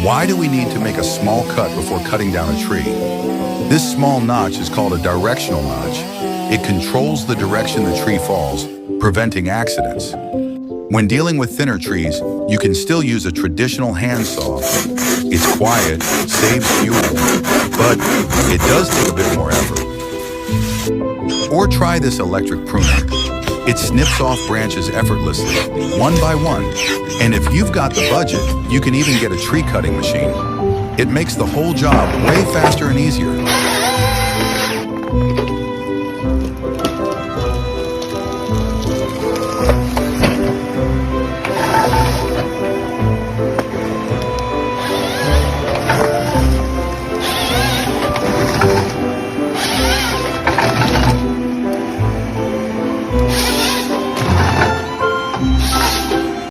Why do we need to make a small cut before cutting down a tree? This small notch is called a directional notch. It controls the direction the tree falls, preventing accidents. When dealing with thinner trees, you can still use a traditional handsaw. It's quiet, saves fuel, but it does take a bit more effort. Or try this electric pruner. It snips off branches effortlessly, one by one. And if you've got the budget, you can even get a tree cutting machine. It makes the whole job way faster and easier.